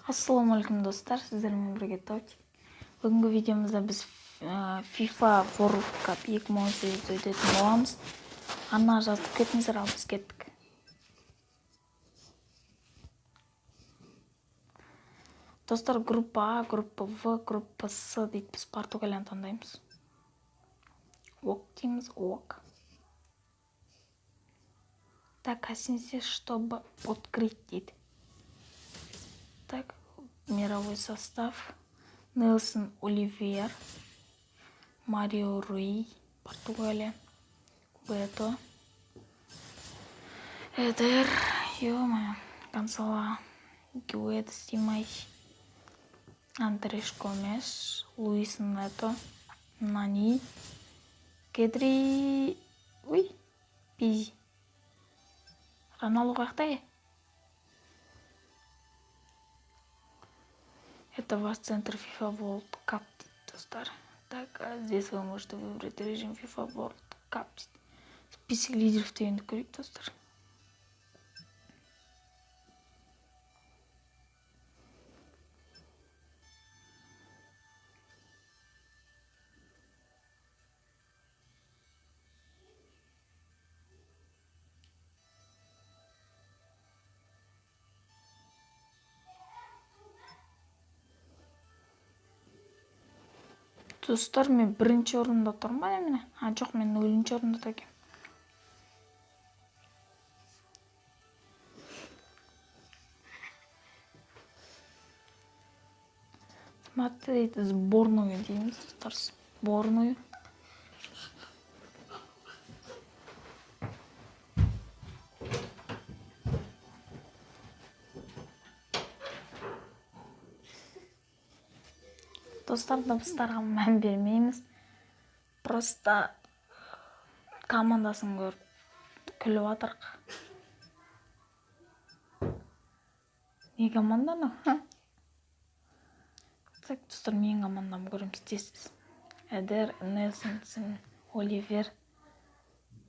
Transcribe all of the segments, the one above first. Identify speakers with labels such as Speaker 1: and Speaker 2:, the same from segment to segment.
Speaker 1: Ассалаумалейкум достар, сіздермен бірге Таутик. Бүгінгі видеомызда біз FIFA World Cup 2018 өтетін боламыз. Ана жазып кетіңіздер, ал біз кеттік. Достар, группа А, группа В, группа С дейді, біз Португалияны таңдаймыз. ОК дейміз, ОК. Так, осенсе, чтобы открыть дейді. Так, мировой состав. Нелсон Оливьер, Марио Руи, Португалия, Бето, Эдер, ё-моё, Гонсало, Гуэдес Димайс, Андреш Гомес, Луис Нето, Нани, Кедри, Пизи. Роналду қаяқта? Это ваш центр FIFA World Cup, достар. Так, здесь вы можете выбрать режим FIFA World Cup. Список лидеров енді көрейік, достар. Достар, мен бірінші орында тұрмын, міне. Жоқ, мен 0-ші орында тұрмын. Смотреть сборную дейміз, достар, сборную. Достар, дыбыстарға мән бермейміз. Просто командасын көріп күліп атырық. Не команданы? Так, достар, менің командамы көреміз тесіз. Эдер, Нелсон, Оливер.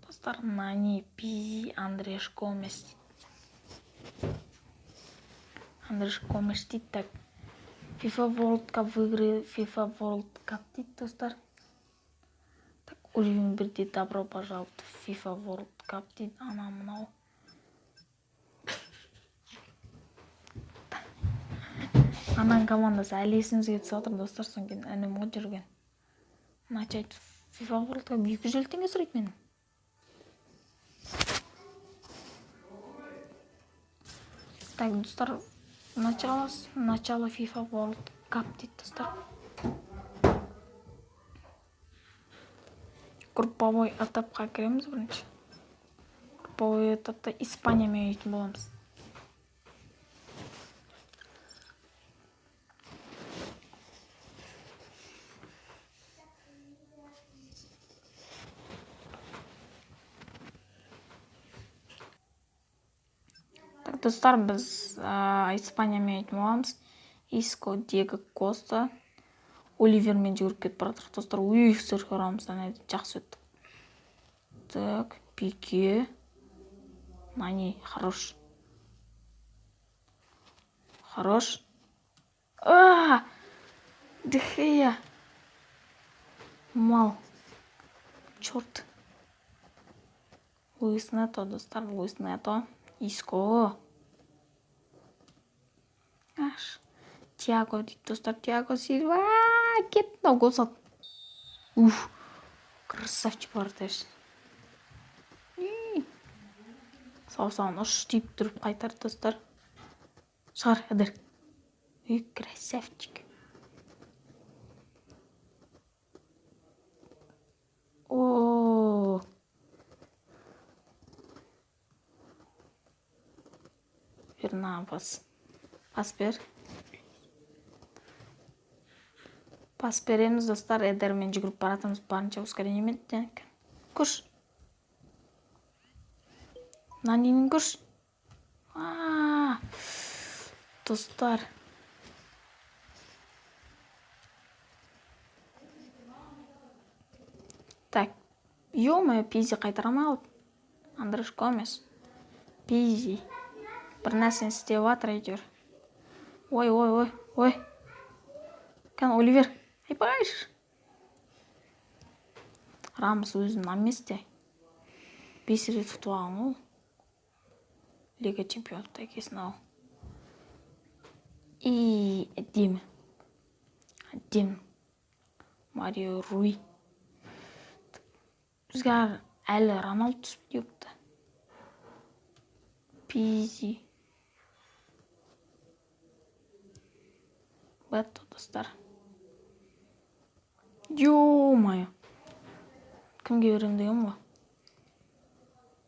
Speaker 1: Достар, Нани, Пизи, Андреш Гомес. Андреш Гомес дейді, так. FIFA World Cup выиграет FIFA World Cup дейді, достар. Так, уровень 1 дейді, добро пожаловать в FIFA World Cup дейді, ана-мынау. Ананың командасы әлі есімізге түсіп отыр, достар, соң кейін әнем ғой жүрген. Начать FIFA World Cup 200 теңге сұрайды менің. Так, достар, начало FIFA World Cup дейді, достар. Групповой этапқа кіреміз бірінші. Групповой этапта Испаниямен ойнайтын боламыз. Так, достар, біз Испаниямен ойнайтын боламыз. Иско, Диего Коста, Оливермен жүгіріп кетіп баратыр, достар. Серхио Рамостан жақсы өтті. Так, Пике, Нани, хорош. Де Гея. Мал. Черт. Луис Нето, достар, Луис Нето. Иско. Тиаго дейді, достар, Тиаго Сильва. Кетті, гол салды. Красавчик бар дәрші. Сау-сауын ұш тиіп тұрып қайтар, достар. Шығар, әдір. Красавчик. Верна, пас бер. Пас береміз, достар, Эдермен жүгіріп баратымыз, барынша ускорениемен. Күш. Нанинің күш. Достар. Так, ё-моё, Пизи қайтарамай қалды. Андреш Гомес. Пизи. Bir нәрсені істеп жатыр әйтеуір. Ой. Кән Оливер. Айбай. Рамос өзінің наместе. 5 рет ұтып алған ол. Лига чемпионатта екесін ал. И әдемі. Марио Руи. Бізге әлі Роналду түсіп депті. Пизи. Бәтті достар. Ё-майо. Кімге берем деген ба?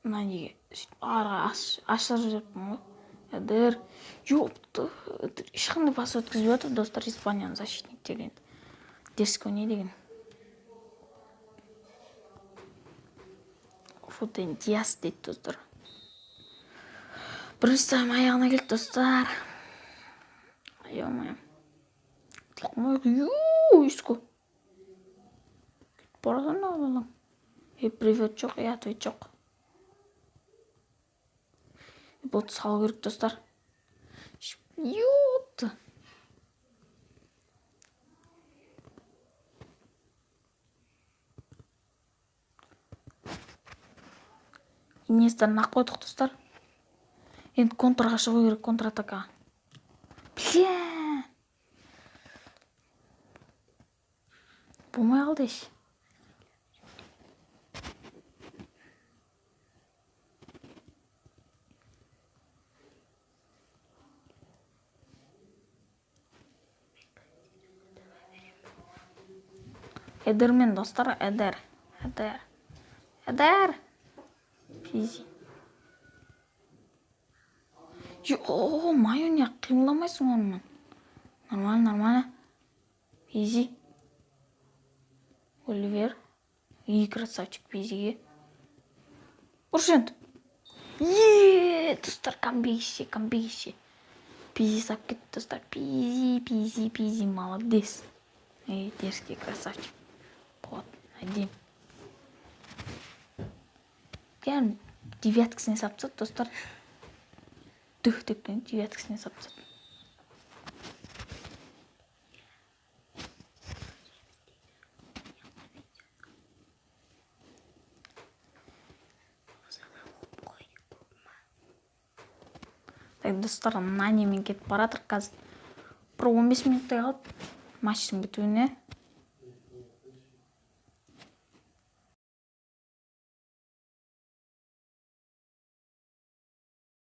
Speaker 1: Мына неге арға ашыр жүріппін ғой. Әдір. Ёпты. Ешқандай пас өткізіп жатыр достар Испанияның защитниктері енді. Дерско не деген? Руден Диас дейді достар. Бірінші тайм аяғына келді достар. Ё-майо. Isco. Por eso no hablan. Привет жоқ, ответ жоқ. Бұл салу керек достар. Ёпты. Инестан ақ қойдық достар. Енді контрға шығу керек, контратака. Бля. Болмай қалды еш. Эдермен достар, Эдер. Пизи. Ё-майо, не қимыламайсың онымен. Нормально. Пизи. Оливер. И красавчик Пизиге. Ұршент. Достар, камбегіше. Пизи сап кетті достар. Пизи, молодец. Дерзкий красавчик. Вот, әдем. Кән девяткісіне сапсат достар. Түктіктен девяткісіне сапсат. Так, достар, Нанимен кетіп баратыр қазір. Бір 15 минуттай қалды матчтың бітуіне.